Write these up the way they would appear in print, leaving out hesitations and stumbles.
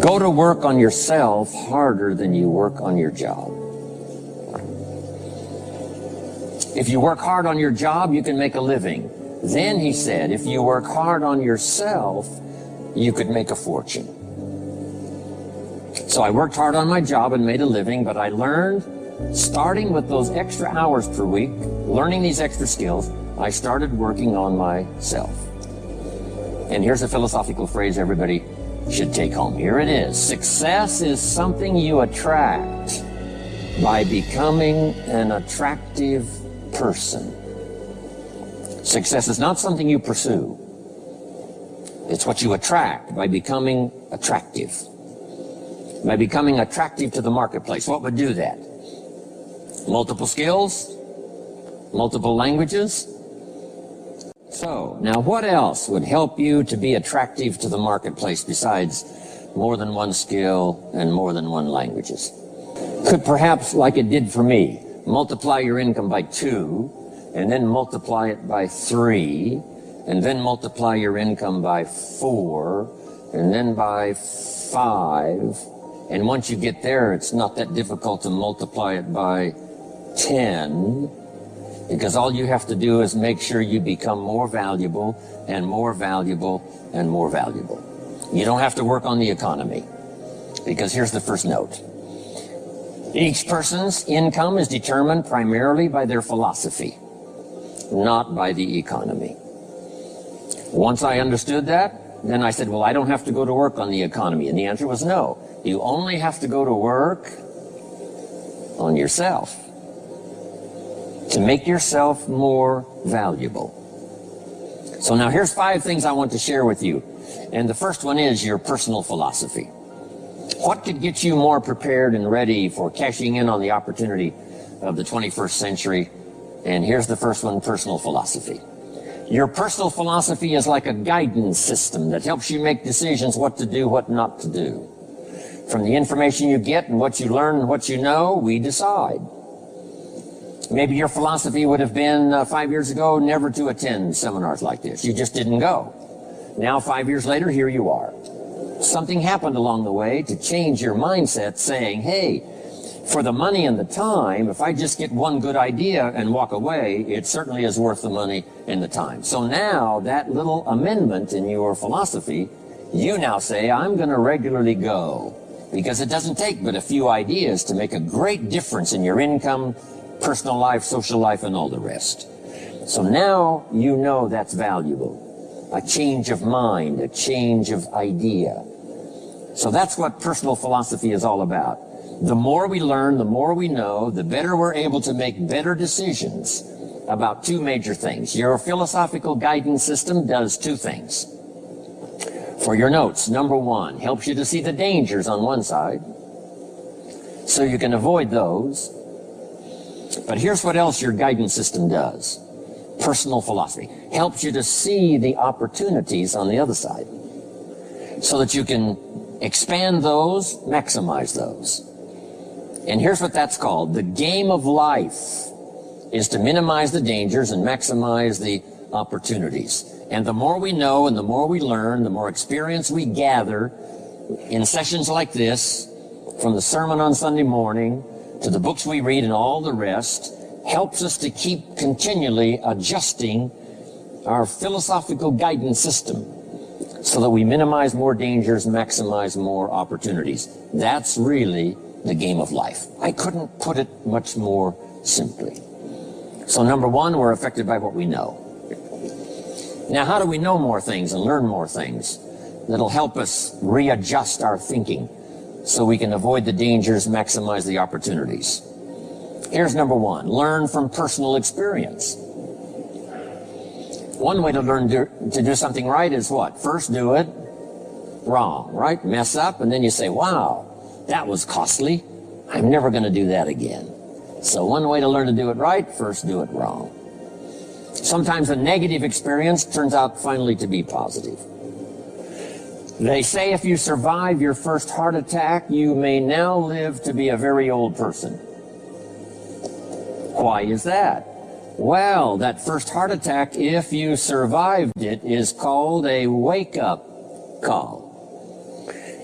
Go to work on yourself harder than you work on your job. If you work hard on your job, you can make a living. Then, he said, if you work hard on yourself, you could make a fortune. So I worked hard on my job and made a living, but I learned, starting with those extra hours per week, learning these extra skills, I started working on myself. And here's a philosophical phrase everybody should take home. Here it is. Success is something you attract by becoming an attractive person. Success is not something you pursue. It's what you attract by becoming attractive. By becoming attractive to the marketplace. What would do that? Multiple skills? Multiple languages? So, now what else would help you to be attractive to the marketplace besides more than one skill and more than one languages? Could perhaps, like it did for me, multiply your income by 2, and then multiply it by 3, and then multiply your income by 4, and then by 5, and once you get there, it's not that difficult to multiply it by 10, because all you have to do is make sure you become more valuable and more valuable and more valuable. You don't have to work on the economy, because here's the first note. Each person's income is determined primarily by their philosophy, not by the economy. Once I understood that, then I said, well, I don't have to go to work on the economy. And the answer was no. You only have to go to work on yourself to make yourself more valuable. So now here's 5 things I want to share with you. And the first one is your personal philosophy. What could get you more prepared and ready for cashing in on the opportunity of the 21st century? And here's the first one, personal philosophy. Your personal philosophy is like a guidance system that helps you make decisions what to do, what not to do. From the information you get and what you learn and what you know, we decide. Maybe your philosophy would have been 5 years ago never to attend seminars like this. You just didn't go. Now 5 years later, here you are. Something happened along the way to change your mindset, saying, hey, for the money and the time, if I just get one good idea and walk away, it certainly is worth the money and the time. So now that little amendment in your philosophy, you now say, I'm going to regularly go, because it doesn't take but a few ideas to make a great difference in your income, personal life, social life, and all the rest. So now you know that's valuable. A change of mind, a change of idea. So that's what personal philosophy is all about. The more we learn, the more we know, the better we're able to make better decisions about 2 major things. Your philosophical guidance system does 2 things. For your notes, number 1, helps you to see the dangers on one side, so you can avoid those. But here's what else your guidance system does. Personal philosophy helps you to see the opportunities on the other side, so that you can expand those, maximize those. And here's what that's called. The game of life is to minimize the dangers and maximize the opportunities. And the more we know and the more we learn, the more experience we gather in sessions like this, from the sermon on Sunday morning to the books we read and all the rest, helps us to keep continually adjusting our philosophical guidance system so that we minimize more dangers, maximize more opportunities. That's really the game of life. I couldn't put it much more simply. So number 1, we're affected by what we know. Now, how do we know more things and learn more things that'll help us readjust our thinking so we can avoid the dangers, maximize the opportunities? Here's number 1, learn from personal experience. One way to learn to do something right is what? First do it wrong, right? Mess up, and then you say, wow, that was costly. I'm never going to do that again. So one way to learn to do it right, first do it wrong. Sometimes a negative experience turns out finally to be positive. They say if you survive your first heart attack, you may now live to be a very old person. Why is that? Well, that first heart attack, if you survived it, is called a wake-up call.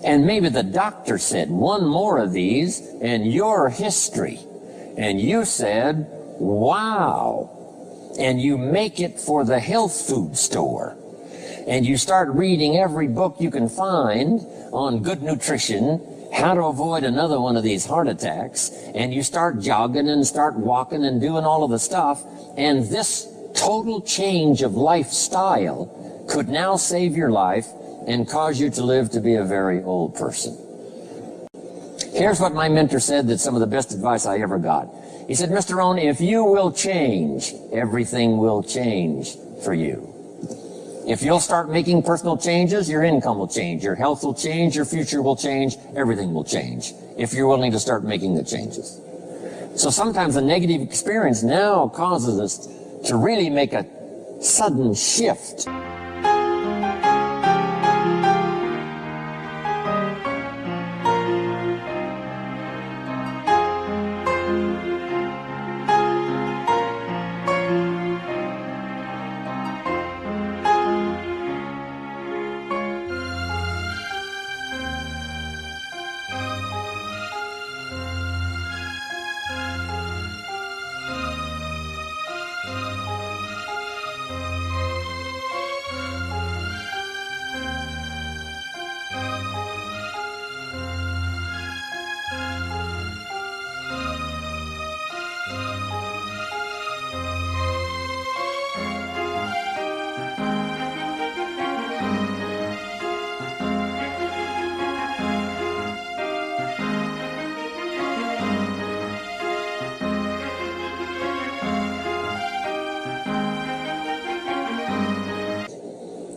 And maybe the doctor said, one more of these and you're history. And you said, wow. And you make it for the health food store. And you start reading every book you can find on good nutrition, how to avoid another one of these heart attacks, and you start jogging and start walking and doing all of the stuff, and this total change of lifestyle could now save your life and cause you to live to be a very old person. Here's what my mentor said, that's some of the best advice I ever got. He said, Mr. Rohn, if you will change, everything will change for you. If you'll start making personal changes, your income will change, your health will change, your future will change, everything will change, if you're willing to start making the changes. So sometimes a negative experience now causes us to really make a sudden shift.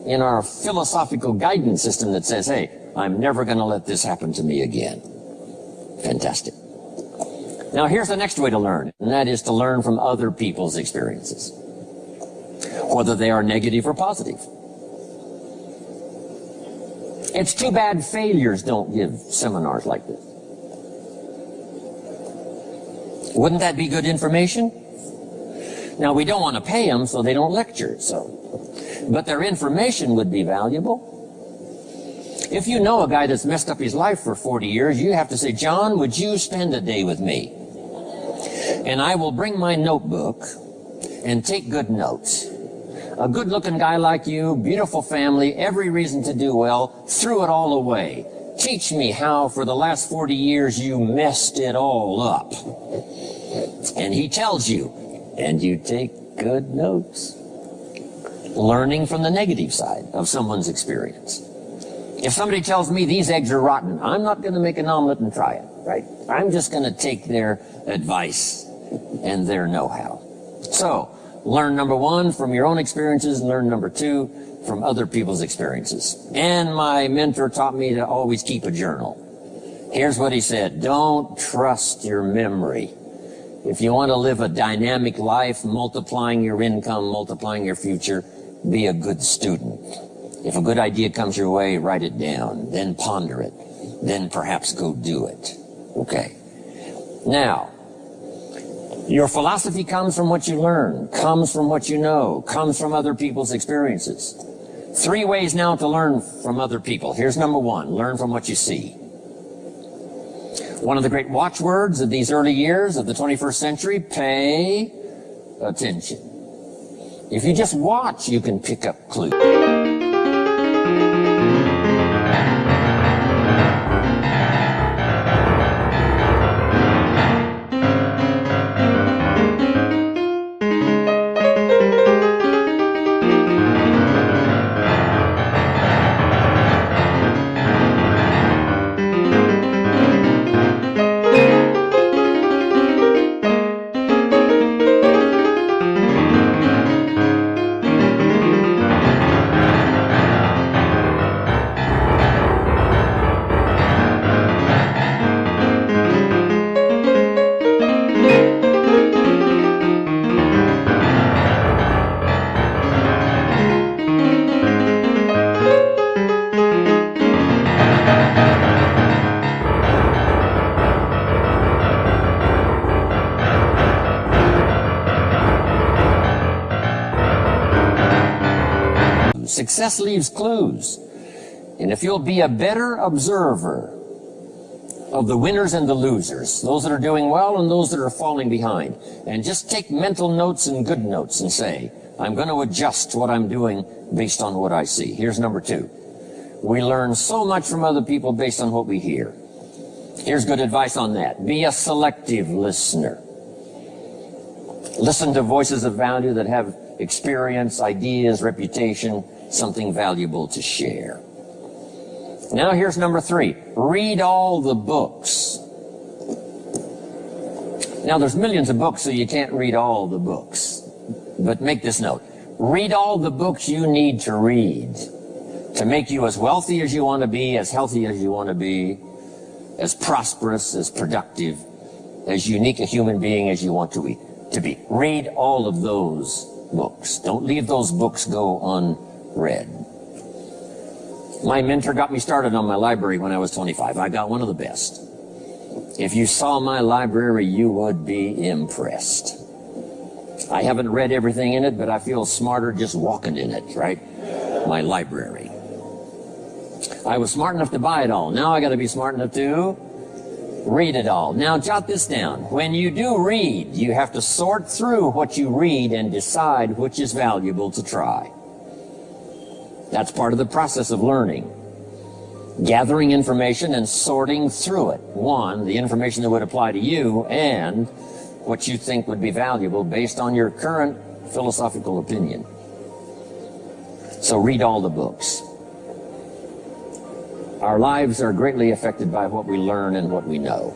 In our philosophical guidance system that says, hey, I'm never going to let this happen to me again. Fantastic. Now here's the next way to learn, and that is to learn from other people's experiences, whether they are negative or positive. It's too bad failures don't give seminars like this. Wouldn't that be good information? Now, we don't want to pay them, so they don't lecture, but their information would be valuable. If you know a guy that's messed up his life for 40 years, you have to say, John, would you spend a day with me? And I will bring my notebook and take good notes. A good-looking guy like you, beautiful family, every reason to do well, threw it all away. Teach me how for the last 40 years you messed it all up. And he tells you, and you take good notes. Learning from the negative side of someone's experience. If somebody tells me these eggs are rotten, I'm not going to make an omelet and try it, right? I'm just going to take their advice and their know-how. So, learn number one from your own experiences, and learn number two from other people's experiences. And my mentor taught me to always keep a journal. Here's what he said: don't trust your memory. If you want to live a dynamic life, multiplying your income, multiplying your future, be a good student. If a good idea comes your way, write it down, then ponder it, then perhaps go do it. Okay. Now, your philosophy comes from what you learn, comes from what you know, comes from other people's experiences. 3 ways now to learn from other people. Here's number 1, learn from what you see. One of the great watchwords of these early years of the 21st century, pay attention. If you just watch, you can pick up clues. Success leaves clues. And if you'll be a better observer of the winners and the losers, those that are doing well and those that are falling behind, and just take mental notes and good notes and say, I'm going to adjust what I'm doing based on what I see. Here's number 2. We learn so much from other people based on what we hear. Here's good advice on that. Be a selective listener. Listen to voices of value that have experience, ideas, reputation, something valuable to share. Now here's number 3. Read all the books. Now there's millions of books, so you can't read all the books. But make this note. Read all the books you need to read to make you as wealthy as you want to be, as healthy as you want to be, as prosperous, as productive, as unique a human being as you want to be. Read all of those books. Don't leave those books go unread. My mentor got me started on my library when I was 25. I got one of the best. If you saw my library, you would be impressed. I haven't read everything in it, but I feel smarter just walking in it, right? My library. I was smart enough to buy it all. Now I got to be smart enough to read it all. Now jot this down. When you do read, you have to sort through what you read and decide which is valuable to try. That's part of the process of learning. Gathering information and sorting through it. One, the information that would apply to you, and what you think would be valuable based on your current philosophical opinion. So read all the books. Our lives are greatly affected by what we learn and what we know.